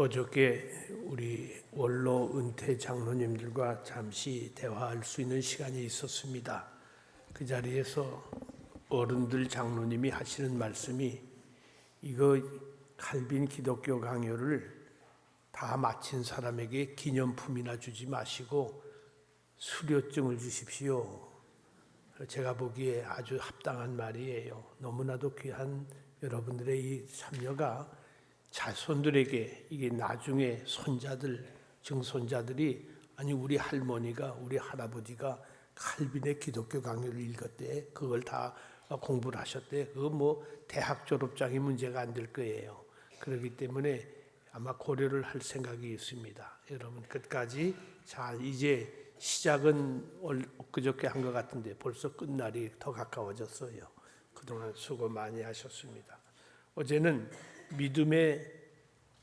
어저께 우리 원로 은퇴 장로님들과 잠시 대화할 수 있는 시간이 있었습니다. 그 자리에서 어른들 장로님이 하시는 말씀이 이거 칼빈 기독교 강요를 다 마친 사람에게 기념품이나 주지 마시고 수료증을 주십시오. 제가 보기에 아주 합당한 말이에요. 너무나도 귀한 여러분들의 이 참여가 자손들에게 이게 나중에 손자들, 증손자들이 아니 우리 할머니가 우리 할아버지가 칼빈의 기독교 강요를 읽었대. 그걸 다 공부를 하셨대. 그거 뭐 대학 졸업장이 문제가 안 될 거예요. 그렇기 때문에 아마 고려를 할 생각이 있습니다. 여러분 끝까지 잘 이제 시작은 엊그저께 한 것 같은데 벌써 끝날이 더 가까워졌어요. 그동안 수고 많이 하셨습니다. 어제는 믿음의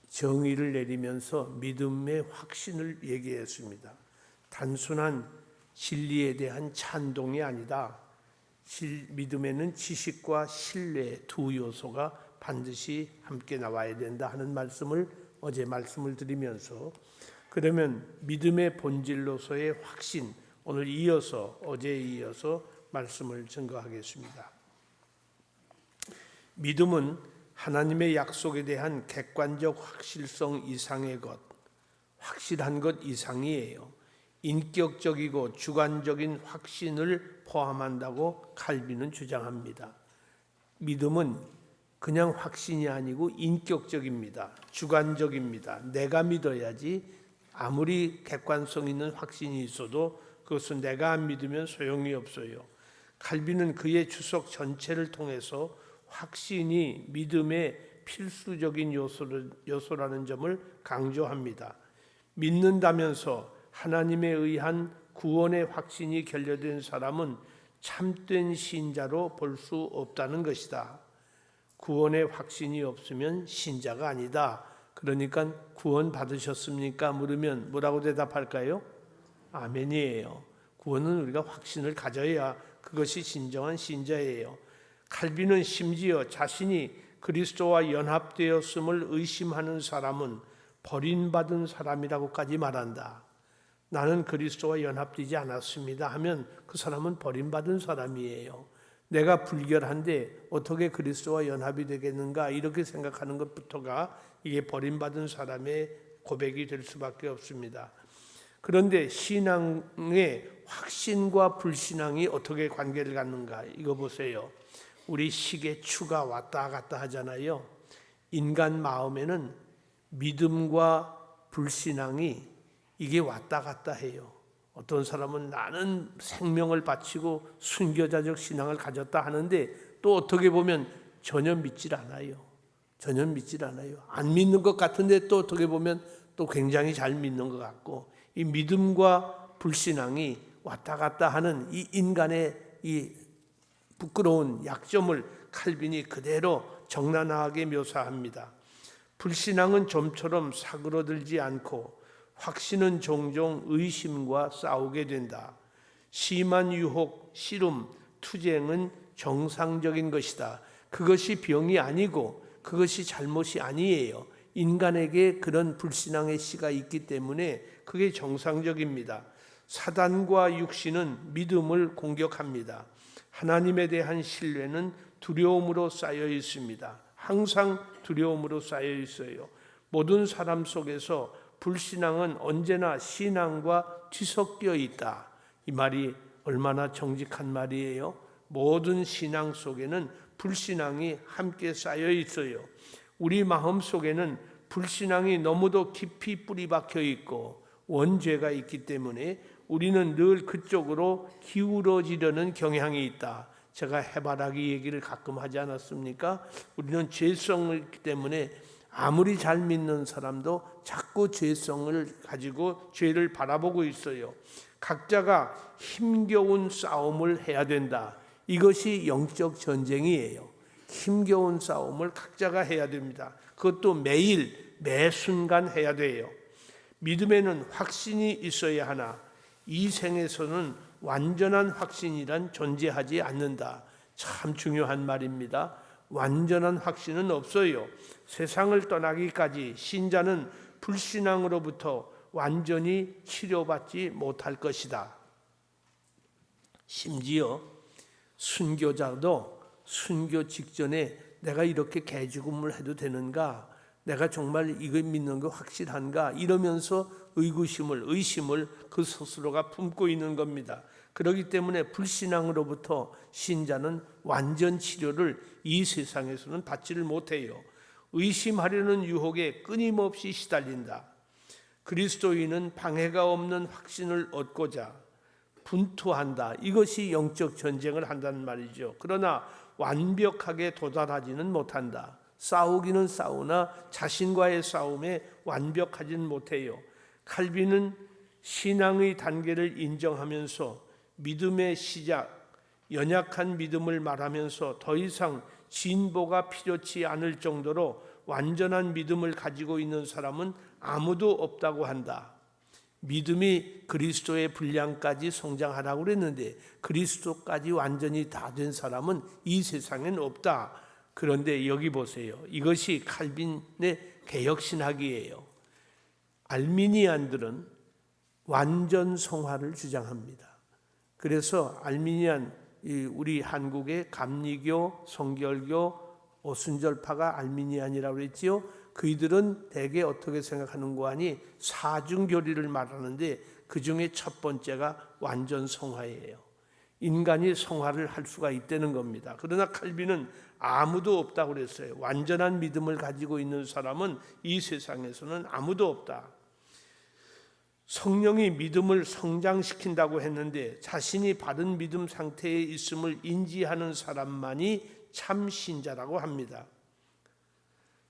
정의를 내리면서 믿음의 확신을 얘기했습니다. 단순한 진리에 대한 찬동이 아니다. 믿음에는 지식과 신뢰 두 요소가 반드시 함께 나와야 된다 하는 말씀을 어제 말씀을 드리면서 그러면 믿음의 본질로서의 확신 오늘 이어서 어제에 이어서 말씀을 증거하겠습니다. 믿음은 하나님의 약속에 대한 객관적 확실성 이상의 것, 확실한 것 이상이에요. 인격적이고 주관적인 확신을 포함한다고 칼빈은 주장합니다. 믿음은 그냥 확신이 아니고 인격적입니다. 주관적입니다. 내가 믿어야지 아무리 객관성 있는 확신이 있어도 그것은 내가 안 믿으면 소용이 없어요. 칼빈은 그의 주석 전체를 통해서 확신이 믿음의 필수적인 요소라는 점을 강조합니다. 믿는다면서 하나님에 의한 구원의 확신이 결여된 사람은 참된 신자로 볼 수 없다는 것이다. 구원의 확신이 없으면 신자가 아니다. 그러니까 구원 받으셨습니까? 물으면 뭐라고 대답할까요? 아멘이에요. 구원은 우리가 확신을 가져야 그것이 진정한 신자예요. 칼빈은 심지어 자신이 그리스도와 연합되었음을 의심하는 사람은 버림받은 사람이라고까지 말한다. 나는 그리스도와 연합되지 않았습니다 하면 그 사람은 버림받은 사람이에요. 내가 불결한데 어떻게 그리스도와 연합이 되겠는가 이렇게 생각하는 것부터가 이게 버림받은 사람의 고백이 될 수밖에 없습니다. 그런데 신앙의 확신과 불신앙이 어떻게 관계를 갖는가 이거 보세요. 우리 시계 추가 왔다 갔다 하잖아요. 인간 마음에는 믿음과 불신앙이 이게 왔다 갔다 해요. 어떤 사람은 나는 생명을 바치고 순교자적 신앙을 가졌다 하는데 또 어떻게 보면 전혀 믿질 않아요. 전혀 믿질 않아요. 안 믿는 것 같은데 또 어떻게 보면 또 굉장히 잘 믿는 것 같고 이 믿음과 불신앙이 왔다 갔다 하는 이 인간의 이 부끄러운 약점을 칼빈이 그대로 적나라하게 묘사합니다. 불신앙은 좀처럼 사그러들지 않고 확신은 종종 의심과 싸우게 된다. 심한 유혹, 씨름, 투쟁은 정상적인 것이다. 그것이 병이 아니고 그것이 잘못이 아니에요. 인간에게 그런 불신앙의 씨가 있기 때문에 그게 정상적입니다. 사단과 육신은 믿음을 공격합니다. 하나님에 대한 신뢰는 두려움으로 쌓여 있습니다. 항상 두려움으로 쌓여 있어요. 모든 사람 속에서 불신앙은 언제나 신앙과 뒤섞여 있다. 이 말이 얼마나 정직한 말이에요. 모든 신앙 속에는 불신앙이 함께 쌓여 있어요. 우리 마음 속에는 불신앙이 너무도 깊이 뿌리 박혀 있고 원죄가 있기 때문에 우리는 늘 그쪽으로 기울어지려는 경향이 있다. 제가 해바라기 얘기를 가끔 하지 않았습니까? 우리는 죄성이 있기 때문에 아무리 잘 믿는 사람도 자꾸 죄성을 가지고 죄를 바라보고 있어요. 각자가 힘겨운 싸움을 해야 된다. 이것이 영적 전쟁이에요. 힘겨운 싸움을 각자가 해야 됩니다. 그것도 매일 매 순간 해야 돼요. 믿음에는 확신이 있어야 하나 이 생에서는 완전한 확신이란 존재하지 않는다. 참 중요한 말입니다. 완전한 확신은 없어요. 세상을 떠나기까지 신자는 불신앙으로부터 완전히 치료받지 못할 것이다. 심지어 순교자도 순교 직전에 내가 이렇게 개죽음을 해도 되는가? 내가 정말 이거 믿는 거 확실한가? 이러면서 의심을 그 스스로가 품고 있는 겁니다. 그렇기 때문에 불신앙으로부터 신자는 완전 치료를 이 세상에서는 받지를 못해요. 의심하려는 유혹에 끊임없이 시달린다. 그리스도인은 방해가 없는 확신을 얻고자 분투한다. 이것이 영적 전쟁을 한다는 말이죠. 그러나 완벽하게 도달하지는 못한다. 싸우기는 싸우나 자신과의 싸움에 완벽하지는 못해요. 칼빈은 신앙의 단계를 인정하면서 믿음의 시작, 연약한 믿음을 말하면서 더 이상 진보가 필요치 않을 정도로 완전한 믿음을 가지고 있는 사람은 아무도 없다고 한다. 믿음이 그리스도의 분량까지 성장하라고 그랬는데 그리스도까지 완전히 다 된 사람은 이 세상엔 없다. 그런데 여기 보세요. 이것이 칼빈의 개혁신학이에요. 알미니안들은 완전 성화를 주장합니다. 그래서 알미니안, 우리 한국의 감리교, 성결교, 오순절파가 알미니안이라고 그랬지요. 그이들은 대개 어떻게 생각하는가 하니 사중교리를 말하는데 그 중에 첫 번째가 완전 성화예요. 인간이 성화를 할 수가 있다는 겁니다. 그러나 칼빈은 아무도 없다고 그랬어요. 완전한 믿음을 가지고 있는 사람은 이 세상에서는 아무도 없다. 성령이 믿음을 성장시킨다고 했는데 자신이 바른 믿음 상태에 있음을 인지하는 사람만이 참 신자라고 합니다.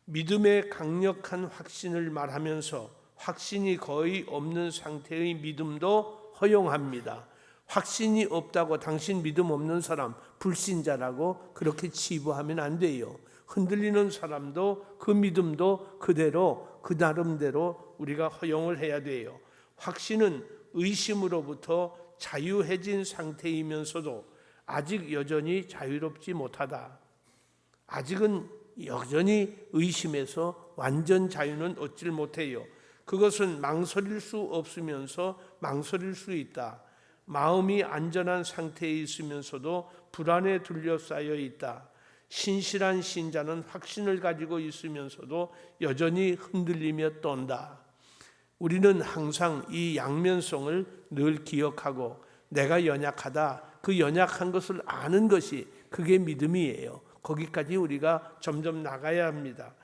믿음의 강력한 확신을 말하면서 확신이 거의 없는 상태의 믿음도 허용합니다. 확신이 없다고 당신 믿음 없는 사람 불신자라고 그렇게 치부하면 안 돼요. 흔들리는 사람도 그 믿음도 그대로 그 나름대로 우리가 허용을 해야 돼요. 확신은 의심으로부터 자유해진 상태이면서도 아직 여전히 자유롭지 못하다. 아직은 여전히 의심에서 완전 자유는 얻질 못해요. 그것은 망설일 수 없으면서 망설일 수 있다. 마음이 안전한 상태에 있으면서도 불안에 둘러싸여 있다. 신실한 신자는 확신을 가지고 있으면서도 여전히 흔들리며 떤다. 우리는 항상 이 양면성을 늘 기억하고 내가 연약하다. 그 연약한 것을 아는 것이 그게 믿음이에요. 거기까지 우리가 점점 나가야 합니다.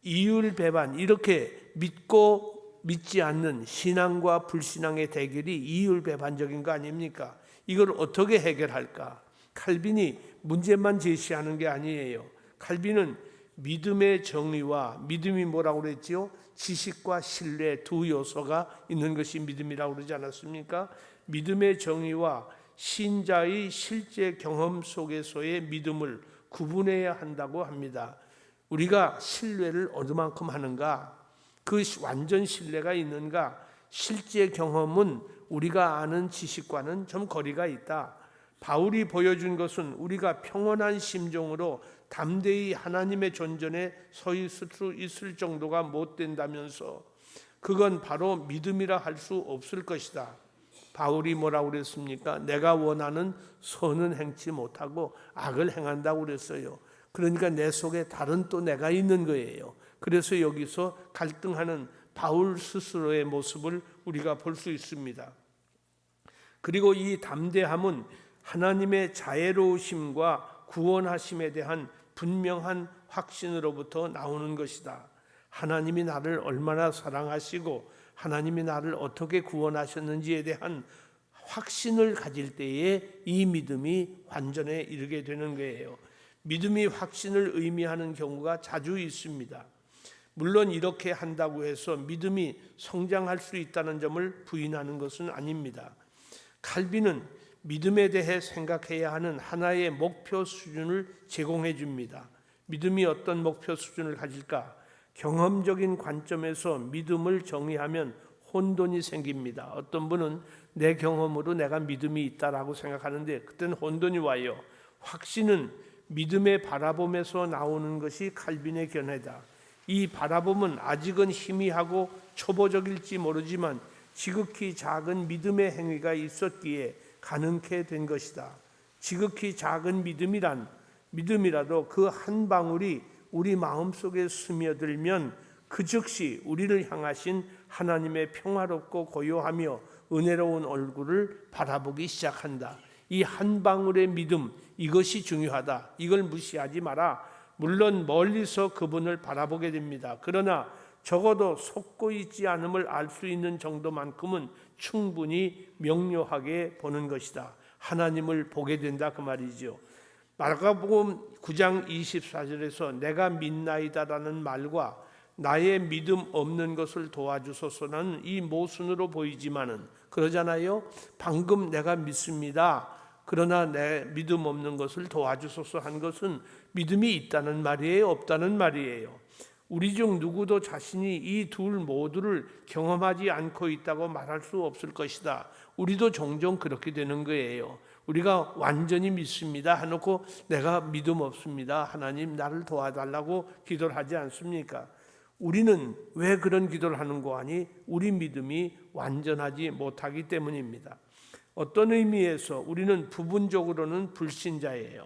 이율배반, 이렇게 믿고 믿지 않는 신앙과 불신앙의 대결이 이율배반적인 거 아닙니까? 이걸 어떻게 해결할까? 칼빈이 문제만 제시하는 게 아니에요. 칼빈은 믿음의 정의와 믿음이 뭐라고 그랬지요? 지식과 신뢰 두 요소가 있는 것이 믿음이라고 그러지 않았습니까? 믿음의 정의와 신자의 실제 경험 속에서의 믿음을 구분해야 한다고 합니다. 우리가 신뢰를 어느만큼 하는가? 그 완전 신뢰가 있는가? 실제 경험은 우리가 아는 지식과는 좀 거리가 있다. 바울이 보여준 것은 우리가 평온한 심정으로 담대히 하나님의 존전에 서 있을 수 있을 정도가 못 된다면서 그건 바로 믿음이라 할 수 없을 것이다. 바울이 뭐라고 그랬습니까? 내가 원하는 선은 행치 못하고 악을 행한다고 그랬어요. 그러니까 내 속에 다른 또 내가 있는 거예요. 그래서 여기서 갈등하는 바울 스스로의 모습을 우리가 볼 수 있습니다. 그리고 이 담대함은 하나님의 자애로우심과 구원하심에 대한 분명한 확신으로부터 나오는 것이다. 하나님이 나를 얼마나 사랑하시고 하나님이 나를 어떻게 구원하셨는지에 대한 확신을 가질 때에 이 믿음이 완전에 이르게 되는 거예요. 믿음이 확신을 의미하는 경우가 자주 있습니다. 물론 이렇게 한다고 해서 믿음이 성장할 수 있다는 점을 부인하는 것은 아닙니다. 칼빈은 믿음에 대해 생각해야 하는 하나의 목표 수준을 제공해 줍니다. 믿음이 어떤 목표 수준을 가질까? 경험적인 관점에서 믿음을 정의하면 혼돈이 생깁니다. 어떤 분은 내 경험으로 내가 믿음이 있다라고 생각하는데 그때는 혼돈이 와요. 확신은 믿음의 바라봄에서 나오는 것이 칼빈의 견해다. 이 바라봄은 아직은 희미하고 초보적일지 모르지만 지극히 작은 믿음의 행위가 있었기에 가능케 된 것이다. 지극히 작은 믿음이라도 그 한 방울이 우리 마음속에 스며들면 그 즉시 우리를 향하신 하나님의 평화롭고 고요하며 은혜로운 얼굴을 바라보기 시작한다. 이 한 방울의 믿음, 이것이 중요하다. 이걸 무시하지 마라. 물론 멀리서 그분을 바라보게 됩니다. 그러나 적어도 속고 있지 않음을 알 수 있는 정도만큼은 충분히 명료하게 보는 것이다. 하나님을 보게 된다 그 말이죠. 마가복음 9장 24절에서 내가 믿나이다라는 말과 나의 믿음 없는 것을 도와주소서는 이 모순으로 보이지만은 그러잖아요. 방금 내가 믿습니다. 그러나 내 믿음 없는 것을 도와주소서 한 것은 믿음이 있다는 말이에요, 없다는 말이에요. 우리 중 누구도 자신이 이 둘 모두를 경험하지 않고 있다고 말할 수 없을 것이다. 우리도 종종 그렇게 되는 거예요. 우리가 완전히 믿습니다 해놓고 내가 믿음 없습니다, 하나님 나를 도와달라고 기도를 하지 않습니까? 우리는 왜 그런 기도를 하는 거 아니? 우리 믿음이 완전하지 못하기 때문입니다. 어떤 의미에서 우리는 부분적으로는 불신자예요.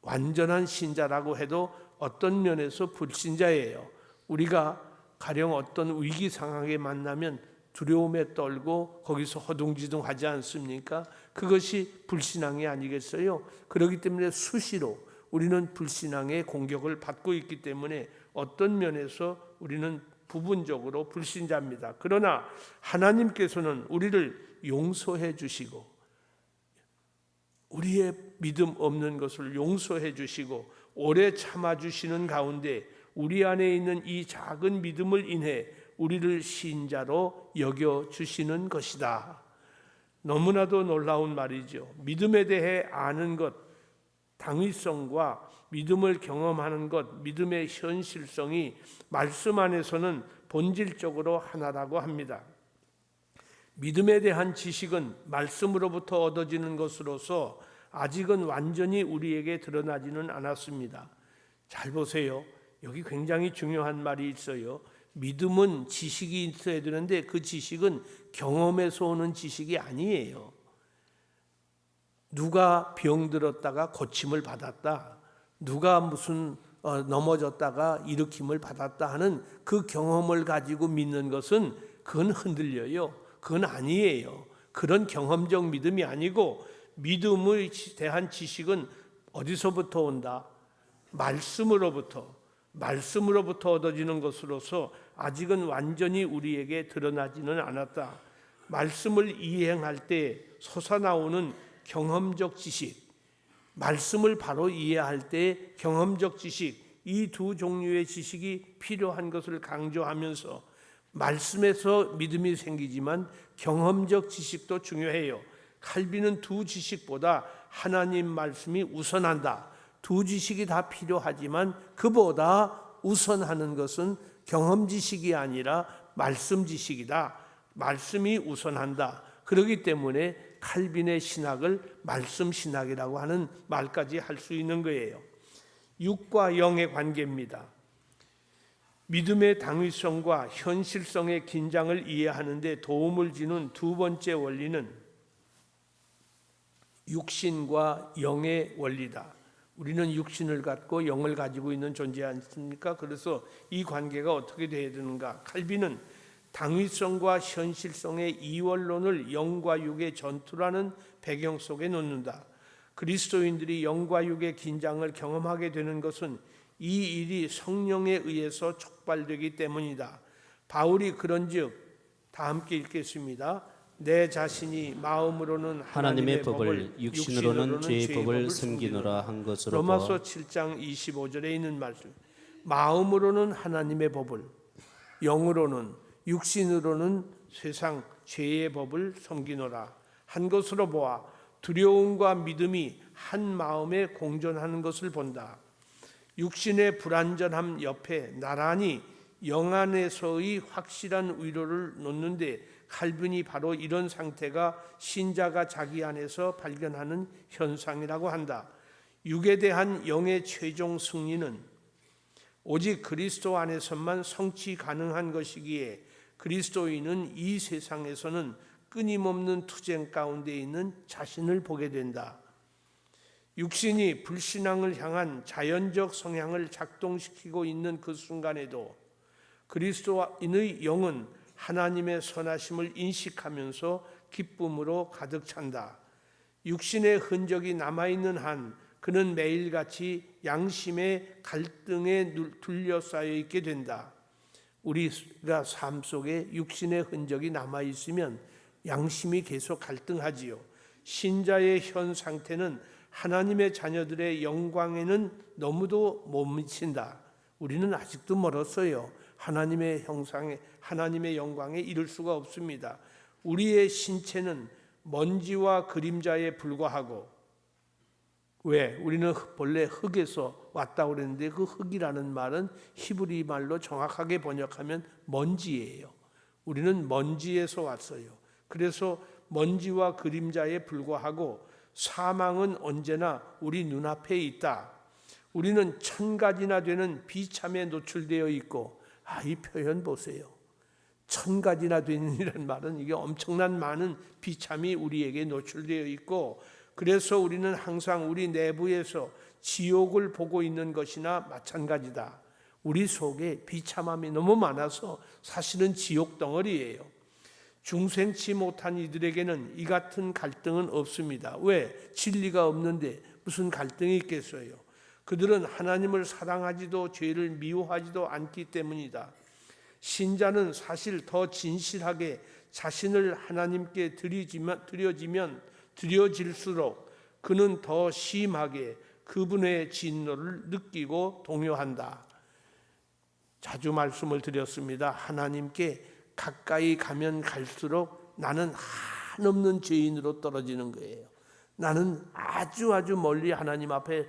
완전한 신자라고 해도 어떤 면에서 불신자예요. 우리가 가령 어떤 위기 상황에 만나면 두려움에 떨고 거기서 허둥지둥하지 않습니까? 그것이 불신앙이 아니겠어요? 그렇기 때문에 수시로 우리는 불신앙의 공격을 받고 있기 때문에 어떤 면에서 우리는 부분적으로 불신자입니다. 그러나 하나님께서는 우리를 용서해 주시고 우리의 믿음 없는 것을 용서해 주시고 오래 참아 주시는 가운데 우리 안에 있는 이 작은 믿음을 인해 우리를 신자로 여겨 주시는 것이다. 너무나도 놀라운 말이죠. 믿음에 대해 아는 것, 당위성과 믿음을 경험하는 것, 믿음의 현실성이 말씀 안에서는 본질적으로 하나라고 합니다. 믿음에 대한 지식은 말씀으로부터 얻어지는 것으로서 아직은 완전히 우리에게 드러나지는 않았습니다. 잘 보세요. 여기 굉장히 중요한 말이 있어요. 믿음은 지식이 있어야 되는데 그 지식은 경험에서 오는 지식이 아니에요. 누가 병들었다가 고침을 받았다, 누가 무슨 넘어졌다가 일으킴을 받았다 하는 그 경험을 가지고 믿는 것은 그건 흔들려요. 그건 아니에요. 그런 경험적 믿음이 아니고 믿음에 대한 지식은 어디서부터 온다? 말씀으로부터 얻어지는 것으로서 아직은 완전히 우리에게 드러나지는 않았다. 말씀을 이행할 때 솟아나오는 경험적 지식, 말씀을 바로 이해할 때 경험적 지식, 이 두 종류의 지식이 필요한 것을 강조하면서 말씀에서 믿음이 생기지만 경험적 지식도 중요해요. 칼빈은 두 지식보다 하나님 말씀이 우선한다. 두 지식이 다 필요하지만 그보다 우선하는 것은 경험 지식이 아니라 말씀 지식이다. 말씀이 우선한다. 그렇기 때문에 칼빈의 신학을 말씀 신학이라고 하는 말까지 할 수 있는 거예요. 육과 영의 관계입니다. 믿음의 당위성과 현실성의 긴장을 이해하는 데 도움을 주는 두 번째 원리는 육신과 영의 원리다. 우리는 육신을 갖고 영을 가지고 있는 존재 아닙니까? 그래서 이 관계가 어떻게 되어야 되는가? 칼빈은 당위성과 현실성의 이원론을 영과 육의 전투라는 배경 속에 놓는다. 그리스도인들이 영과 육의 긴장을 경험하게 되는 것은 이 일이 성령에 의해서 촉발되기 때문이다. 바울이 그런즉 다 함께 읽겠습니다. 내 자신이 마음으로는 하나님의 법을 육신으로는 죄의 법을 섬기노라 한 것으로 로마서 7장 25절에 있는 말씀. 마음으로는 하나님의 법을, 영으로는 육신으로는 세상 죄의 법을 섬기노라 한 것으로 보아 두려움과 믿음이 한 마음에 공존하는 것을 본다. 육신의 불완전함 옆에 나란히 영 안에서의 확실한 위로를 놓는데 칼빈이 바로 이런 상태가 신자가 자기 안에서 발견하는 현상이라고 한다. 육에 대한 영의 최종 승리는 오직 그리스도 안에서만 성취 가능한 것이기에 그리스도인은 이 세상에서는 끊임없는 투쟁 가운데 있는 자신을 보게 된다. 육신이 불신앙을 향한 자연적 성향을 작동시키고 있는 그 순간에도 그리스도인의 영은 하나님의 선하심을 인식하면서 기쁨으로 가득 찬다. 육신의 흔적이 남아있는 한 그는 매일같이 양심의 갈등에 둘러싸여 있게 된다. 우리가 삶 속에 육신의 흔적이 남아있으면 양심이 계속 갈등하지요. 신자의 현 상태는 하나님의 자녀들의 영광에는 너무도 못 미친다. 우리는 아직도 멀었어요. 하나님의 형상에, 하나님의 영광에 이를 수가 없습니다. 우리의 신체는 먼지와 그림자에 불과하고, 왜? 우리는 본래 흙에서 왔다고 그랬는데 그 흙이라는 말은 히브리 말로 정확하게 번역하면 먼지예요. 우리는 먼지에서 왔어요. 그래서 먼지와 그림자에 불과하고 사망은 언제나 우리 눈앞에 있다. 우리는 1000가지나 되는 비참에 노출되어 있고, 이 표현 보세요. 1000가지나 되는 이란 말은 이게 엄청난 많은 비참이 우리에게 노출되어 있고, 그래서 우리는 항상 우리 내부에서 지옥을 보고 있는 것이나 마찬가지다. 우리 속에 비참함이 너무 많아서 사실은 지옥 덩어리예요. 중생치 못한 이들에게는 이 같은 갈등은 없습니다. 왜? 진리가 없는데 무슨 갈등이 있겠어요? 그들은 하나님을 사랑하지도 죄를 미워하지도 않기 때문이다. 신자는 사실 더 진실하게 자신을 하나님께 드려질수록 그는 더 심하게 그분의 진노를 느끼고 동요한다. 자주 말씀을 드렸습니다. 하나님께 가까이 가면 갈수록 나는 한없는 죄인으로 떨어지는 거예요. 나는 아주 멀리 하나님 앞에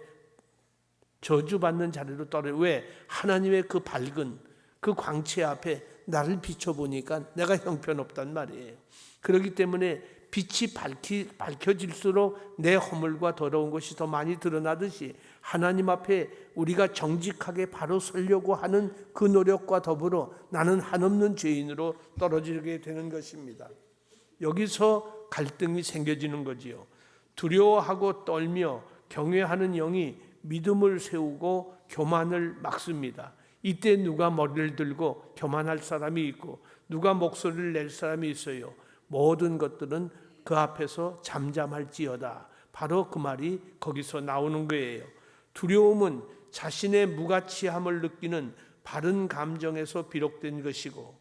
저주받는 자리로 떨어져요. 왜? 하나님의 그 밝은 그 광채 앞에 나를 비춰보니까 내가 형편없단 말이에요. 그렇기 때문에 빛이 밝혀질수록 내 허물과 더러운 것이 더 많이 드러나듯이 하나님 앞에 우리가 정직하게 바로 서려고 하는 그 노력과 더불어 나는 한없는 죄인으로 떨어지게 되는 것입니다. 여기서 갈등이 생겨지는 거지요. 두려워하고 떨며 경외하는 영이 믿음을 세우고 교만을 막습니다. 이때 누가 머리를 들고 교만할 사람이 있고 누가 목소리를 낼 사람이 있어요. 모든 것들은 그 앞에서 잠잠할지어다. 바로 그 말이 거기서 나오는 거예요. 두려움은 자신의 무가치함을 느끼는 바른 감정에서 비롯된 것이고,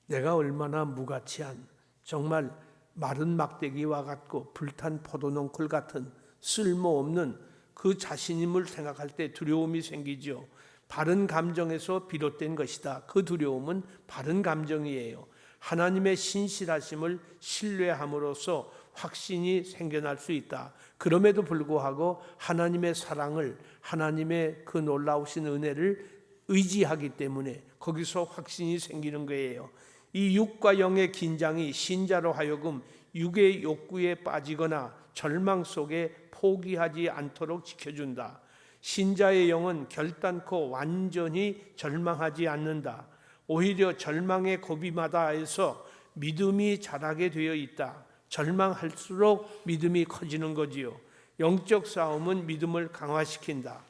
내가 얼마나 무가치한, 정말 마른 막대기와 같고 불탄 포도농쿨 같은 쓸모없는 그 자신임을 생각할 때 두려움이 생기죠. 바른 감정에서 비롯된 것이다. 그 두려움은 바른 감정이에요. 하나님의 신실하심을 신뢰함으로써 확신이 생겨날 수 있다. 그럼에도 불구하고 하나님의 사랑을, 하나님의 그 놀라우신 은혜를 의지하기 때문에 거기서 확신이 생기는 거예요. 이 육과 영의 긴장이 신자로 하여금 육의 욕구에 빠지거나 절망 속에 포기하지 않도록 지켜준다. 신자의 영은 결단코 완전히 절망하지 않는다. 오히려 절망의 고비마다에서 믿음이 자라게 되어 있다. 절망할수록 믿음이 커지는 거지요. 영적 싸움은 믿음을 강화시킨다.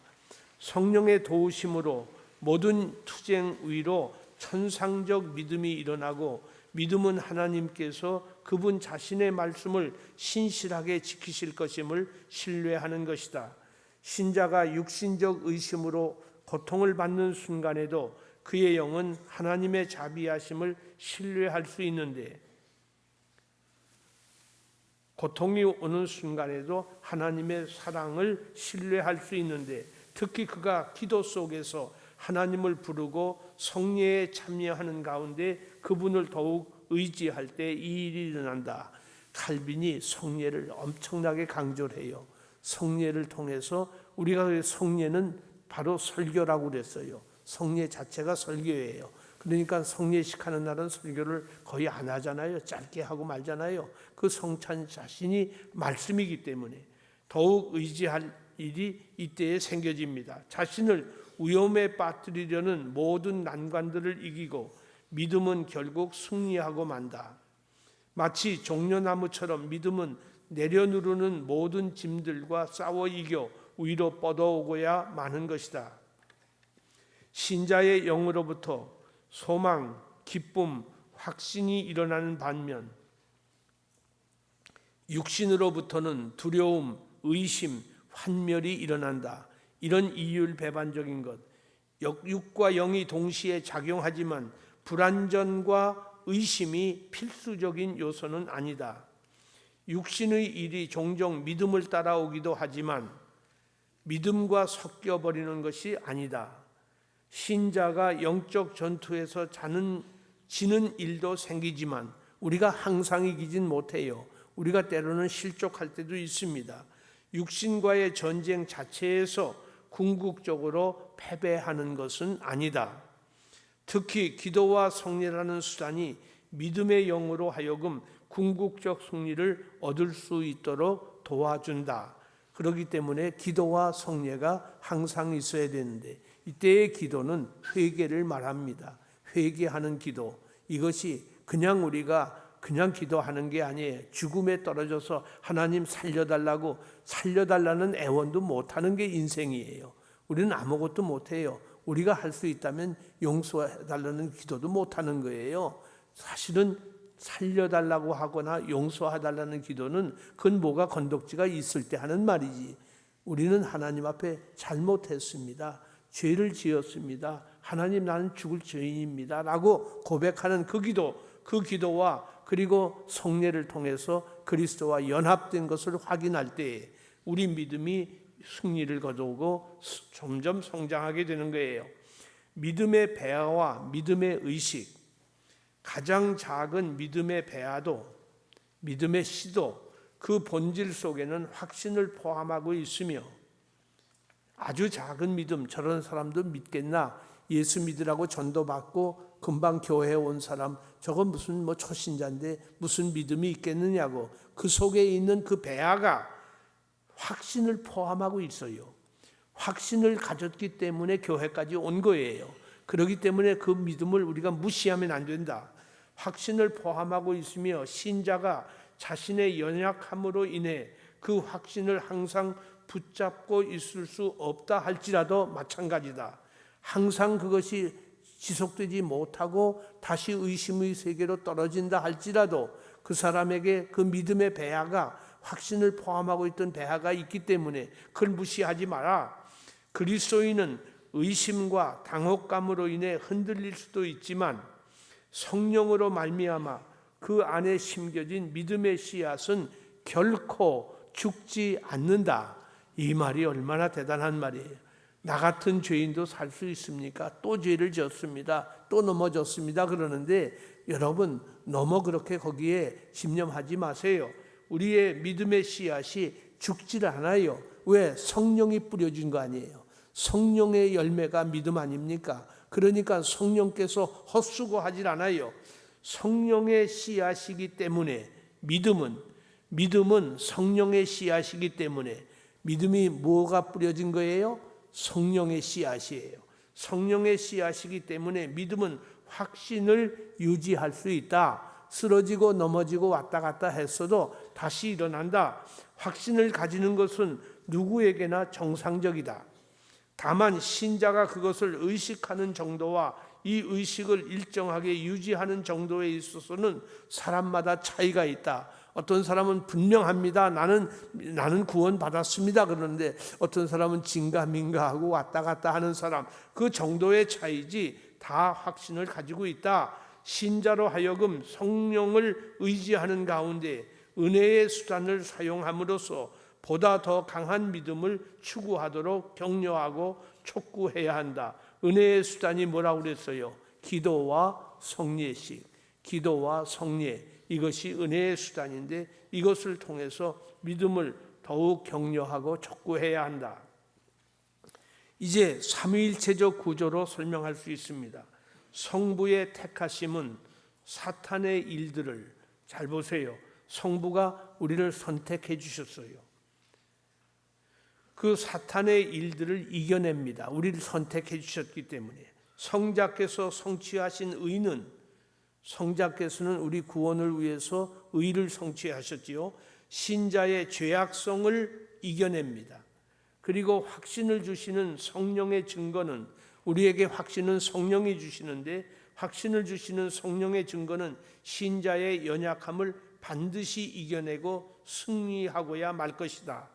성령의 도우심으로 모든 투쟁 위로 천상적 믿음이 일어나고, 믿음은 하나님께서 그분 자신의 말씀을 신실하게 지키실 것임을 신뢰하는 것이다. 신자가 육신적 의심으로 고통을 받는 순간에도 그의 영은 하나님의 자비하심을 신뢰할 수 있는데, 고통이 오는 순간에도 하나님의 사랑을 신뢰할 수 있는데, 특히 그가 기도 속에서 하나님을 부르고 성례에 참여하는 가운데 그분을 더욱 의지할 때 이 일이 일어난다. 칼빈이 성례를 엄청나게 강조를 해요. 성례를 통해서 우리가 성례는 바로 설교라고 그랬어요. 성례 자체가 설교예요. 그러니까 성례식 하는 날은 설교를 거의 안 하잖아요. 짧게 하고 말잖아요. 그 성찬 자신이 말씀이기 때문에 더욱 의지할 일이 이때에 생겨집니다. 자신을 위험에 빠뜨리려는 모든 난관들을 이기고 믿음은 결국 승리하고 만다. 마치 종려나무처럼 믿음은 내려누르는 모든 짐들과 싸워 이겨 위로 뻗어오고야 마는 것이다. 신자의 영으로부터 소망, 기쁨, 확신이 일어나는 반면 육신으로부터는 두려움, 의심, 환멸이 일어난다. 이런 이율배반적인 것, 육과 영이 동시에 작용하지만 불안전과 의심이 필수적인 요소는 아니다. 육신의 일이 종종 믿음을 따라오기도 하지만 믿음과 섞여버리는 것이 아니다. 신자가 영적 전투에서 지는 일도 생기지만 우리가 항상 이기진 못해요. 우리가 때로는 실족할 때도 있습니다. 육신과의 전쟁 자체에서 궁극적으로 패배하는 것은 아니다. 특히 기도와 성례라는 수단이 믿음의 영으로 하여금 궁극적 승리를 얻을 수 있도록 도와준다. 그렇기 때문에 기도와 성례가 항상 있어야 되는데 이때의 기도는 회개를 말합니다. 회개하는 기도. 이것이 그냥 우리가 그냥 기도하는 게 아니에요. 죽음에 떨어져서 하나님 살려달라는 애원도 못하는 게 인생이에요. 우리는 아무것도 못해요. 우리가 할 수 있다면 용서해달라는 기도도 못하는 거예요. 사실은 살려달라고 하거나 용서해달라는 기도는 그건 뭐가 건덕지가 있을 때 하는 말이지. 우리는 하나님 앞에 잘못했습니다. 죄를 지었습니다. 하나님, 나는 죽을 죄인입니다 라고 고백하는 그 기도와 그리고 성례를 통해서 그리스도와 연합된 것을 확인할 때에 우리 믿음이 승리를 거두고 점점 성장하게 되는 거예요. 믿음의 배아와 믿음의 의식, 가장 작은 믿음의 배아도 믿음의 씨도 그 본질 속에는 확신을 포함하고 있으며, 아주 작은 믿음, 저런 사람도 믿겠나? 예수 믿으라고 전도받고 금방 교회에 온 사람, 저건 무슨 초신자인데 무슨 믿음이 있겠느냐고. 그 속에 있는 그 배아가 확신을 포함하고 있어요. 확신을 가졌기 때문에 교회까지 온 거예요. 그렇기 때문에 그 믿음을 우리가 무시하면 안 된다. 확신을 포함하고 있으며 신자가 자신의 연약함으로 인해 그 확신을 항상 붙잡고 있을 수 없다 할지라도 마찬가지다. 항상 그것이 지속되지 못하고 다시 의심의 세계로 떨어진다 할지라도 그 사람에게 그 믿음의 배아가, 확신을 포함하고 있던 배아가 있기 때문에 그걸 무시하지 마라. 그리스도인은 의심과 당혹감으로 인해 흔들릴 수도 있지만 성령으로 말미암아 그 안에 심겨진 믿음의 씨앗은 결코 죽지 않는다. 이 말이 얼마나 대단한 말이에요. 나 같은 죄인도 살 수 있습니까? 또 죄를 지었습니다. 또 넘어졌습니다. 그러는데 여러분, 너무 그렇게 거기에 집념하지 마세요. 우리의 믿음의 씨앗이 죽질 않아요. 왜? 성령이 뿌려준 거 아니에요. 성령의 열매가 믿음 아닙니까? 그러니까 성령께서 헛수고하질 않아요. 성령의 씨앗이기 때문에 믿음은 성령의 씨앗이기 때문에, 믿음이 뭐가 뿌려진 거예요? 성령의 씨앗이에요. 성령의 씨앗이기 때문에 믿음은 확신을 유지할 수 있다. 쓰러지고 넘어지고 왔다 갔다 했어도 다시 일어난다. 확신을 가지는 것은 누구에게나 정상적이다. 다만 신자가 그것을 의식하는 정도와 이 의식을 일정하게 유지하는 정도에 있어서는 사람마다 차이가 있다. 어떤 사람은 분명합니다. 나는 구원 받았습니다. 그러는데 어떤 사람은 진가민가하고 왔다 갔다 하는 사람, 그 정도의 차이지 다 확신을 가지고 있다. 신자로 하여금 성령을 의지하는 가운데 은혜의 수단을 사용함으로써 보다 더 강한 믿음을 추구하도록 격려하고 촉구해야 한다. 은혜의 수단이 뭐라고 그랬어요? 기도와 성례식, 기도와 성례, 이것이 은혜의 수단인데 이것을 통해서 믿음을 더욱 격려하고 촉구해야 한다. 이제 삼위일체적 구조로 설명할 수 있습니다. 성부의 택하심은 사탄의 일들을, 잘 보세요. 성부가 우리를 선택해 주셨어요. 그 사탄의 일들을 이겨냅니다. 우리를 선택해 주셨기 때문에. 성자께서 성취하신 의는, 성자께서는 우리 구원을 위해서 의를 성취하셨지요. 신자의 죄악성을 이겨냅니다. 그리고 확신을 주시는 성령의 증거는, 우리에게 확신은 성령이 주시는데, 확신을 주시는 성령의 증거는 신자의 연약함을 반드시 이겨내고 승리하고야 말 것이다.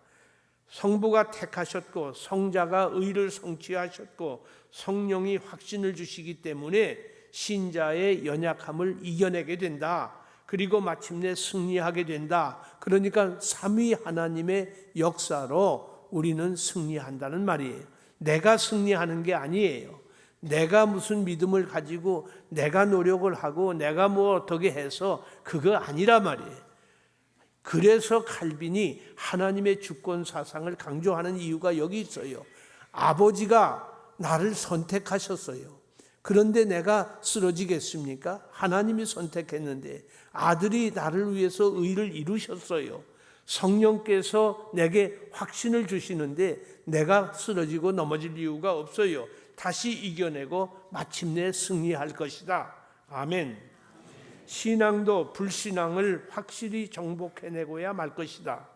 성부가 택하셨고 성자가 의를 성취하셨고 성령이 확신을 주시기 때문에 신자의 연약함을 이겨내게 된다. 그리고 마침내 승리하게 된다. 그러니까 삼위 하나님의 역사로 우리는 승리한다는 말이에요. 내가 승리하는 게 아니에요. 내가 무슨 믿음을 가지고 내가 노력을 하고 내가 뭐 어떻게 해서 그거 아니라 말이에요. 그래서 칼빈이 하나님의 주권 사상을 강조하는 이유가 여기 있어요. 아버지가 나를 선택하셨어요. 그런데 내가 쓰러지겠습니까? 하나님이 선택했는데 아들이 나를 위해서 의를 이루셨어요. 성령께서 내게 확신을 주시는데 내가 쓰러지고 넘어질 이유가 없어요. 다시 이겨내고 마침내 승리할 것이다. 아멘. 신앙도 불신앙을 확실히 정복해내고야 말 것이다.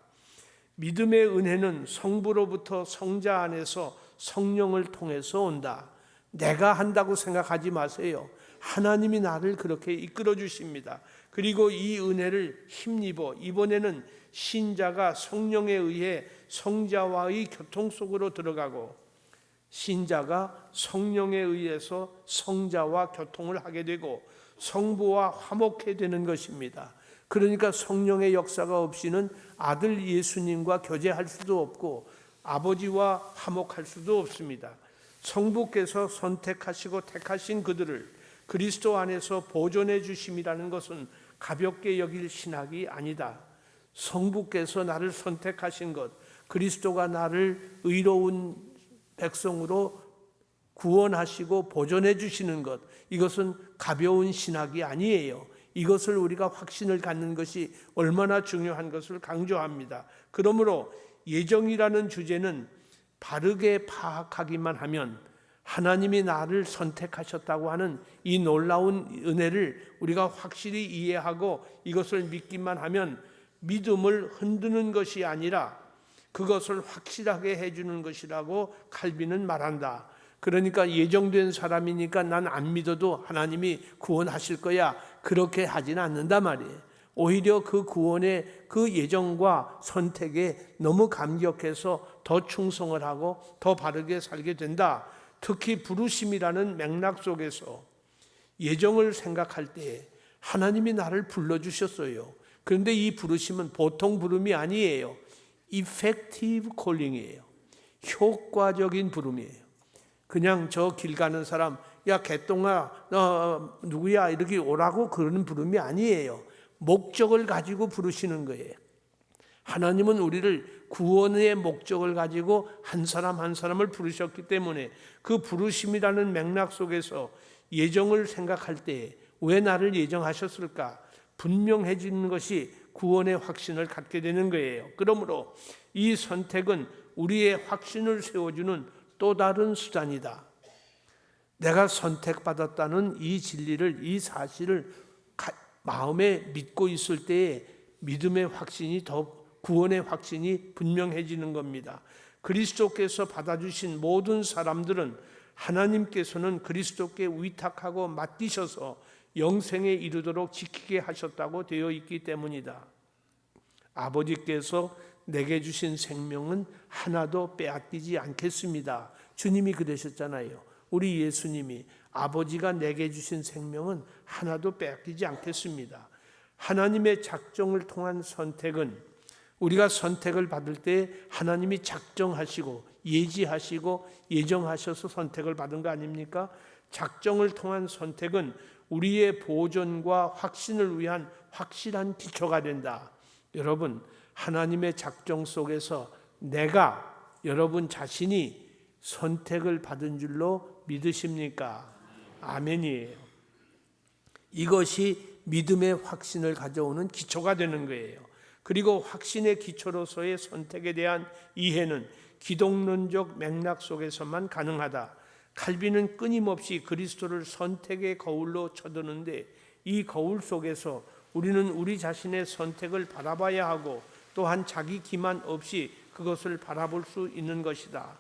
믿음의 은혜는 성부로부터 성자 안에서 성령을 통해서 온다. 내가 한다고 생각하지 마세요. 하나님이 나를 그렇게 이끌어 주십니다. 그리고 이 은혜를 힘입어 이번에는 신자가 성령에 의해 성자와의 교통 속으로 들어가고 신자가 성령에 의해서 성자와 교통을 하게 되고 성부와 화목해 되는 것입니다. 그러니까 성령의 역사가 없이는 아들 예수님과 교제할 수도 없고 아버지와 화목할 수도 없습니다. 성부께서 선택하시고 택하신 그들을 그리스도 안에서 보존해 주심이라는 것은 가볍게 여길 신학이 아니다. 성부께서 나를 선택하신 것, 그리스도가 나를 의로운 백성으로 구원하시고 보존해 주시는 것, 이것은 가벼운 신학이 아니에요. 이것을 우리가 확신을 갖는 것이 얼마나 중요한 것을 강조합니다. 그러므로 예정이라는 주제는 바르게 파악하기만 하면 하나님이 나를 선택하셨다고 하는 이 놀라운 은혜를 우리가 확실히 이해하고 이것을 믿기만 하면 믿음을 흔드는 것이 아니라 그것을 확실하게 해주는 것이라고 칼빈은 말한다. 그러니까 예정된 사람이니까 난 안 믿어도 하나님이 구원하실 거야, 그렇게 하지는 않는다 말이에요. 오히려 그 구원의 그 예정과 선택에 너무 감격해서 더 충성을 하고 더 바르게 살게 된다. 특히 부르심이라는 맥락 속에서 예정을 생각할 때 하나님이 나를 불러주셨어요. 그런데 이 부르심은 보통 부름이 아니에요. effective calling이에요. 효과적인 부름이에요. 그냥 저 길 가는 사람, 야 개똥아 너 누구야 이렇게 오라고 그러는 부름이 아니에요. 목적을 가지고 부르시는 거예요. 하나님은 우리를 구원의 목적을 가지고 한 사람 한 사람을 부르셨기 때문에 그 부르심이라는 맥락 속에서 예정을 생각할 때 왜 나를 예정하셨을까? 분명해지는 것이 구원의 확신을 갖게 되는 거예요. 그러므로 이 선택은 우리의 확신을 세워주는 또 다른 수단이다. 내가 선택받았다는 이 진리를, 이 사실을 마음에 믿고 있을 때에 믿음의 확신이 더 구원의 확신이 분명해지는 겁니다. 그리스도께서 받아주신 모든 사람들은 하나님께서는 그리스도께 위탁하고 맡기셔서 영생에 이르도록 지키게 하셨다고 되어 있기 때문이다. 아버지께서 내게 주신 생명은 하나도 빼앗기지 않겠습니다. 주님이 그러셨잖아요. 우리 예수님이 아버지가 내게 주신 생명은 하나도 빼앗기지 않겠습니다. 하나님의 작정을 통한 선택은 우리가 선택을 받을 때 하나님이 작정하시고 예지하시고 예정하셔서 선택을 받은 거 아닙니까? 작정을 통한 선택은 우리의 보존과 확신을 위한 확실한 기초가 된다. 여러분, 하나님의 작정 속에서 내가 여러분 자신이 선택을 받은 줄로 믿으십니까? 아멘이에요. 이것이 믿음의 확신을 가져오는 기초가 되는 거예요. 그리고 확신의 기초로서의 선택에 대한 이해는 기독론적 맥락 속에서만 가능하다. 칼빈은 끊임없이 그리스도를 선택의 거울로 쳐드는데 이 거울 속에서 우리는 우리 자신의 선택을 바라봐야 하고 또한 자기 기만 없이 그것을 바라볼 수 있는 것이다.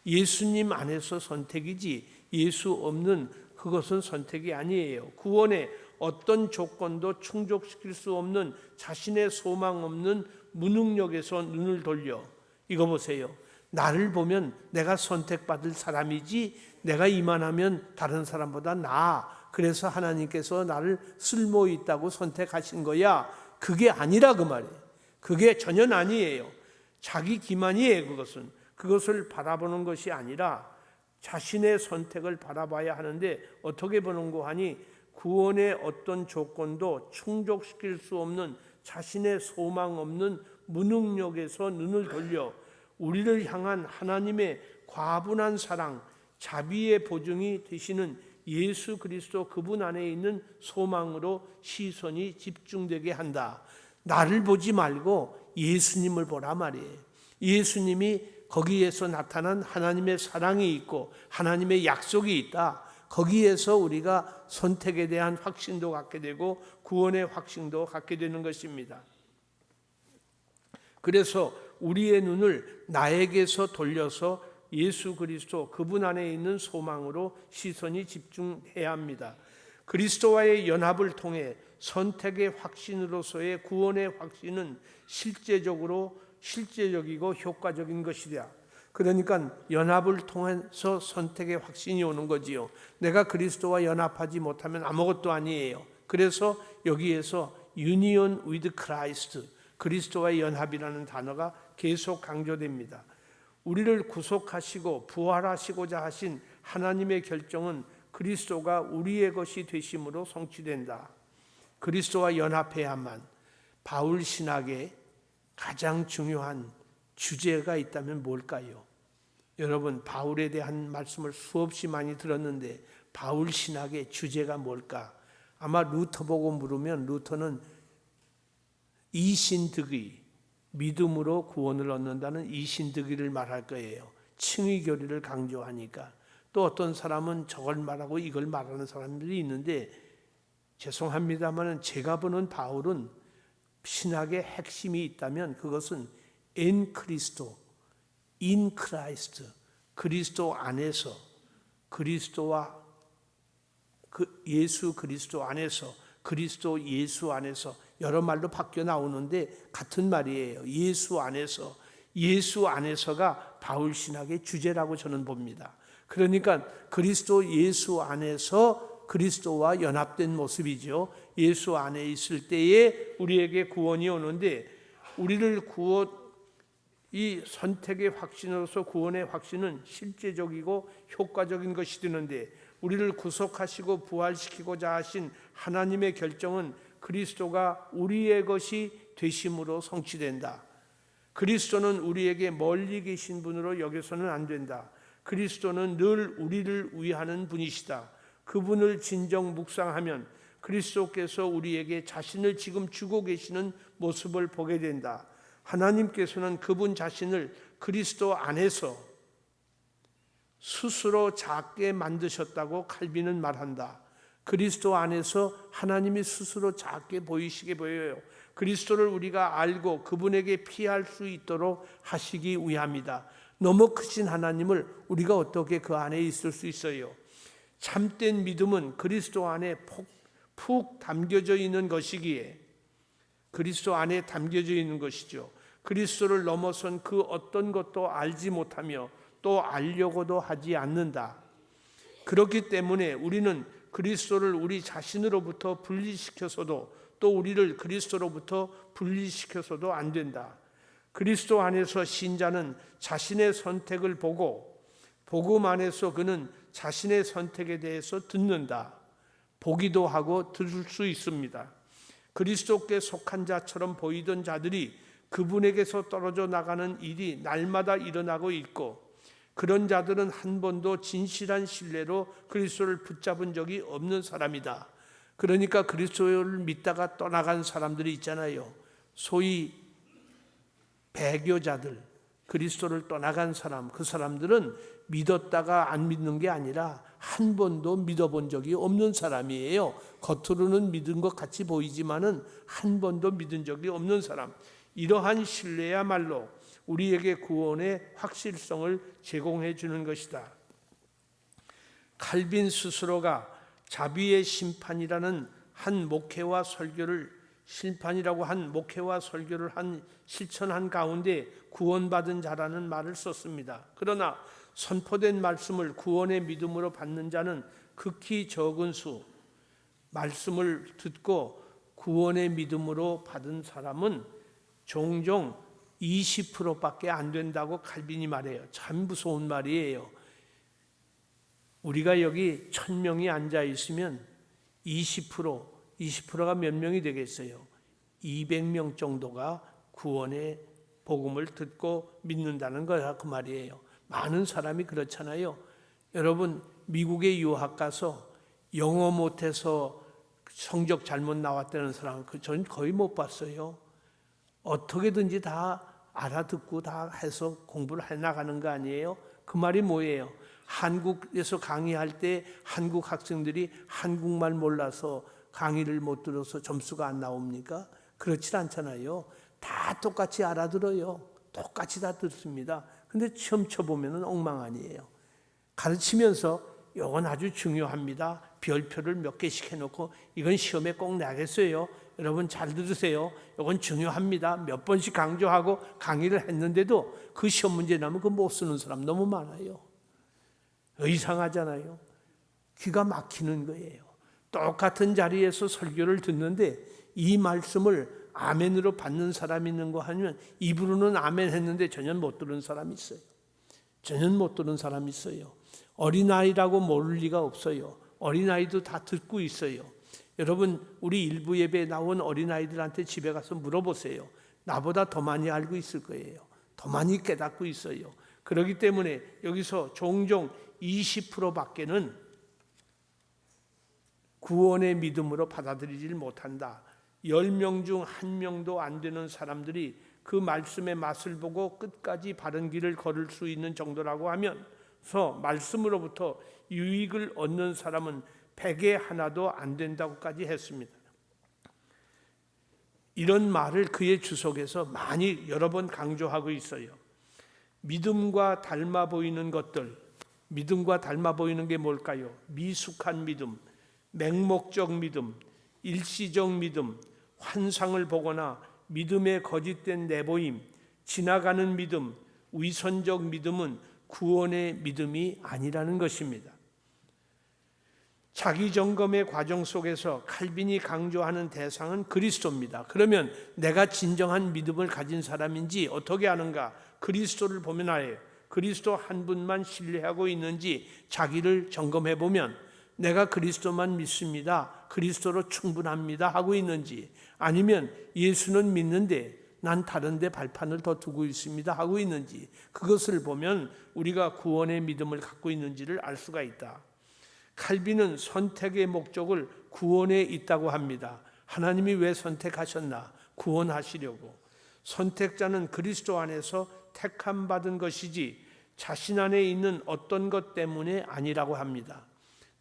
예수님 안에서 선택이지 예수 없는 그것은 선택이 아니에요. 구원의 어떤 조건도 충족시킬 수 없는 자신의 소망 없는 무능력에서 눈을 돌려 이거 보세요. 나를 보면 내가 선택받을 사람이지 내가 이만하면 다른 사람보다 나아. 그래서 하나님께서 나를 쓸모 있다고 선택하신 거야. 그게 아니라 그 말이에요. 그게 전혀 아니에요. 자기 기만이에요. 그것을 바라보는 것이 아니라 자신의 선택을 바라봐야 하는데 어떻게 보는고 하니 구원의 어떤 조건도 충족시킬 수 없는 자신의 소망 없는 무능력에서 눈을 돌려 우리를 향한 하나님의 과분한 사랑, 자비의 보증이 되시는 예수 그리스도 그분 안에 있는 소망으로 시선이 집중되게 한다. 나를 보지 말고 예수님을 보라 말이에요. 예수님이 거기에서 나타난 하나님의 사랑이 있고 하나님의 약속이 있다. 거기에서 우리가 선택에 대한 확신도 갖게 되고 구원의 확신도 갖게 되는 것입니다. 그래서 우리의 눈을 나에게서 돌려서 예수 그리스도 그분 안에 있는 소망으로 시선이 집중해야 합니다. 그리스도와의 연합을 통해 선택의 확신으로서의 구원의 확신은 실제적이고 효과적인 것이다. 그러니까 연합을 통해서 선택의 확신이 오는 거지요. 내가 그리스도와 연합하지 못하면 아무것도 아니에요. 그래서 여기에서 union with Christ, 그리스도와의 연합이라는 단어가 계속 강조됩니다. 우리를 구속하시고 부활하시고자 하신 하나님의 결정은 그리스도가 우리의 것이 되심으로 성취된다. 그리스도와 연합해야만. 바울 신학의 가장 중요한 주제가 있다면 뭘까요? 여러분, 바울에 대한 말씀을 수없이 많이 들었는데 바울 신학의 주제가 뭘까? 아마 루터 보고 물으면 루터는 이신득의, 믿음으로 구원을 얻는다는 이신득의를 말할 거예요. 칭의교리를 강조하니까. 또 어떤 사람은 저걸 말하고 이걸 말하는 사람들이 있는데 죄송합니다만 제가 보는 바울은 신학의 핵심이 있다면 그것은 in Christo, in Christ, 그리스도 안에서, 그리스도와 예수 그리스도 안에서, 그리스도 예수 안에서 여러 말로 바뀌어 나오는데 같은 말이에요. 예수 안에서, 예수 안에서가 바울 신학의 주제라고 저는 봅니다. 그러니까 그리스도 예수 안에서 그리스도와 연합된 모습이죠. 예수 안에 있을 때에 우리에게 구원이 오는데 우리를 이 선택의 확신으로서 구원의 확신은 실제적이고 효과적인 것이 되는데 우리를 구속하시고 부활시키고자 하신 하나님의 결정은 그리스도가 우리의 것이 되심으로 성취된다. 그리스도는 우리에게 멀리 계신 분으로 여겨서는 안 된다. 그리스도는 늘 우리를 위하는 분이시다. 그분을 진정 묵상하면 그리스도께서 우리에게 자신을 지금 주고 계시는 모습을 보게 된다. 하나님께서는 그분 자신을 그리스도 안에서 스스로 작게 만드셨다고 칼빈은 말한다. 그리스도 안에서 하나님이 스스로 작게 보이시게 보여요. 그리스도를 우리가 알고 그분에게 피할 수 있도록 하시기 위함이다. 너무 크신 하나님을 우리가 어떻게 그 안에 있을 수 있어요? 참된 믿음은 그리스도 안에 푹 담겨져 있는 것이기에 그리스도 안에 담겨져 있는 것이죠. 그리스도를 넘어선 그 어떤 것도 알지 못하며 또 알려고도 하지 않는다. 그렇기 때문에 우리는 그리스도를 우리 자신으로부터 분리시켜서도 또 우리를 그리스도로부터 분리시켜서도 안 된다. 그리스도 안에서 신자는 자신의 선택을 보고 복음 안에서 그는 자신의 선택에 대해서 듣는다. 보기도 하고 들을 수 있습니다. 그리스도께 속한 자처럼 보이던 자들이 그분에게서 떨어져 나가는 일이 날마다 일어나고 있고 그런 자들은 한 번도 진실한 신뢰로 그리스도를 붙잡은 적이 없는 사람이다. 그러니까 그리스도를 믿다가 떠나간 사람들이 있잖아요. 소위 배교자들, 그리스도를 떠나간 사람, 그 사람들은 믿었다가 안 믿는 게 아니라 한 번도 믿어본 적이 없는 사람이에요. 겉으로는 믿은 것 같이 보이지만은 한 번도 믿은 적이 없는 사람. 이러한 신뢰야말로 우리에게 구원의 확실성을 제공해 주는 것이다. 칼빈 스스로가 자비의 심판이라는 한 목회와 설교를 실천한 가운데 구원받은 자라는 말을 썼습니다. 그러나 선포된 말씀을 구원의 믿음으로 받는 자는 극히 적은 수, 말씀을 듣고 구원의 믿음으로 받은 사람은 종종 20%밖에 안 된다고 칼빈이 말해요. 참 무서운 말이에요. 우리가 여기 1000명이 앉아 있으면 20%가 몇 명이 되겠어요? 200명 정도가 구원의 복음을 듣고 믿는다는 거야, 그 말이에요. 많은 사람이 그렇잖아요. 여러분, 미국에 유학 가서 영어 못해서 성적 잘못 나왔다는 사람, 전 거의 못 봤어요. 어떻게든지 다 알아듣고 다 해서 공부를 해나가는 거 아니에요? 그 말이 뭐예요? 한국에서 강의할 때 한국 학생들이 한국말 몰라서 강의를 못 들어서 점수가 안 나옵니까? 그렇지 않잖아요. 다 똑같이 알아들어요. 똑같이 다 듣습니다. 근데 시험 쳐보면 엉망 아니에요. 가르치면서 이건 아주 중요합니다. 별표를 몇 개씩 해놓고 이건 시험에 꼭 나겠어요. 여러분 잘 들으세요. 이건 중요합니다. 몇 번씩 강조하고 강의를 했는데도 그 시험 문제 나면 그거 못 쓰는 사람 너무 많아요. 이상하잖아요. 귀가 막히는 거예요. 똑같은 자리에서 설교를 듣는데 이 말씀을 아멘으로 받는 사람이 있는 거 하면 입으로는 아멘 했는데 전혀 못 들은 사람이 있어요. 전혀 못 들은 사람이 있어요. 어린아이라고 모를 리가 없어요. 어린아이도 다 듣고 있어요. 여러분, 우리 일부 예배에 나온 어린아이들한테 집에 가서 물어보세요. 나보다 더 많이 알고 있을 거예요. 더 많이 깨닫고 있어요. 그렇기 때문에 여기서 종종 20%밖에는 구원의 믿음으로 받아들이질 못한다. 10명 중 1명도 안 되는 사람들이 그 말씀의 맛을 보고 끝까지 바른 길을 걸을 수 있는 정도라고 하면서 말씀으로부터 유익을 얻는 사람은 100에 하나도 안 된다고까지 했습니다. 이런 말을 그의 주석에서 많이 여러 번 강조하고 있어요. 믿음과 닮아 보이는 것들, 믿음과 닮아 보이는 게 뭘까요? 미숙한 믿음, 맹목적 믿음, 일시적 믿음, 환상을 보거나 믿음의 거짓된 내보임, 지나가는 믿음, 위선적 믿음은 구원의 믿음이 아니라는 것입니다. 자기 점검의 과정 속에서 칼빈이 강조하는 대상은 그리스도입니다. 그러면 내가 진정한 믿음을 가진 사람인지 어떻게 아는가? 그리스도를 보면 알아요. 그리스도 한 분만 신뢰하고 있는지 자기를 점검해 보면 내가 그리스도만 믿습니다. 그리스도로 충분합니다 하고 있는지, 아니면 예수는 믿는데 난 다른 데 발판을 더 두고 있습니다 하고 있는지, 그것을 보면 우리가 구원의 믿음을 갖고 있는지를 알 수가 있다. 칼빈은 선택의 목적을 구원에 있다고 합니다. 하나님이 왜 선택하셨나? 구원하시려고. 선택자는 그리스도 안에서 택함 받은 것이지 자신 안에 있는 어떤 것 때문에 아니라고 합니다.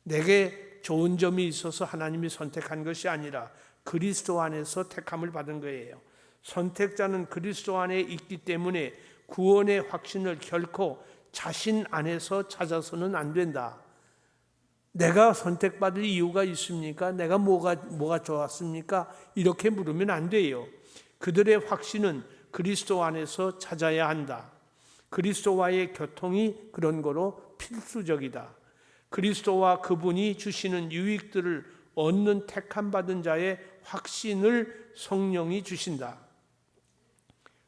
내게 좋은 점이 있어서 하나님이 선택한 것이 아니라 그리스도 안에서 택함을 받은 거예요. 선택자는 그리스도 안에 있기 때문에 구원의 확신을 결코 자신 안에서 찾아서는 안 된다. 내가 선택받을 이유가 있습니까? 내가 뭐가 좋았습니까? 이렇게 물으면 안 돼요. 그들의 확신은 그리스도 안에서 찾아야 한다. 그리스도와의 교통이 그런 거로 필수적이다. 그리스도와 그분이 주시는 유익들을 얻는 택함 받은 자의 확신을 성령이 주신다.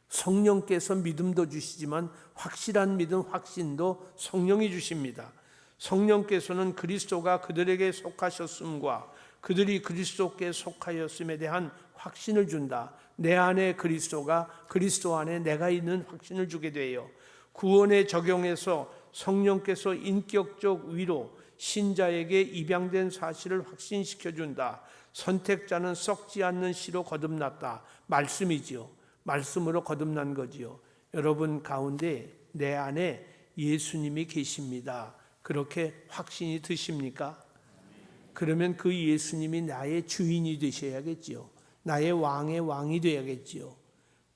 성령께서 믿음도 주시지만 확실한 믿음, 확신도 성령이 주십니다. 성령께서는 그리스도가 그들에게 속하셨음과 그들이 그리스도께 속하였음에 대한 확신을 준다. 내 안에 그리스도가, 그리스도 안에 내가 있는 확신을 주게 돼요. 구원에 적용해서 성령께서 인격적 위로 신자에게 입양된 사실을 확신시켜준다. 선택자는 썩지 않는 씨로 거듭났다. 말씀이지요. 말씀으로 거듭난 거지요. 여러분 가운데 내 안에 예수님이 계십니다. 그렇게 확신이 드십니까? 그러면 그 예수님이 나의 주인이 되셔야겠지요. 나의 왕의 왕이 되야겠지요.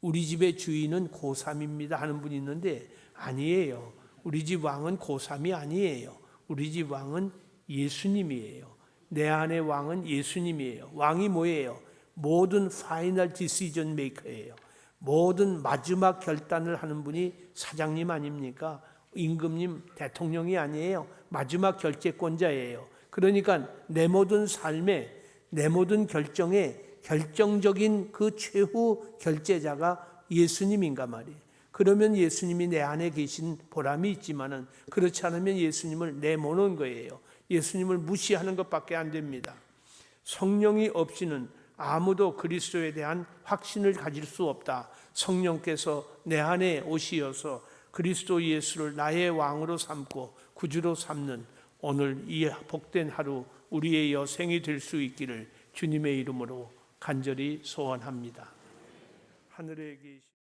우리 집의 주인은 고3입니다 하는 분이 있는데 아니에요. 우리 집 왕은 고3이 아니에요. 우리 집 왕은 예수님이에요. 내 안의 왕은 예수님이에요. 왕이 뭐예요? 모든 파이널 디시전 메이커예요. 모든 마지막 결단을 하는 분이 사장님 아닙니까? 임금님, 대통령이 아니에요. 마지막 결재권자예요. 그러니까 내 모든 삶에, 내 모든 결정에 결정적인 그 최후 결재자가 예수님인가 말이에요. 그러면 예수님이 내 안에 계신 보람이 있지만은 그렇지 않으면 예수님을 내모는 거예요. 예수님을 무시하는 것밖에 안 됩니다. 성령이 없이는 아무도 그리스도에 대한 확신을 가질 수 없다. 성령께서 내 안에 오시어서 그리스도 예수를 나의 왕으로 삼고 구주로 삼는 오늘 이 복된 하루 우리의 여생이 될 수 있기를 주님의 이름으로 간절히 소원합니다. 하늘에 계신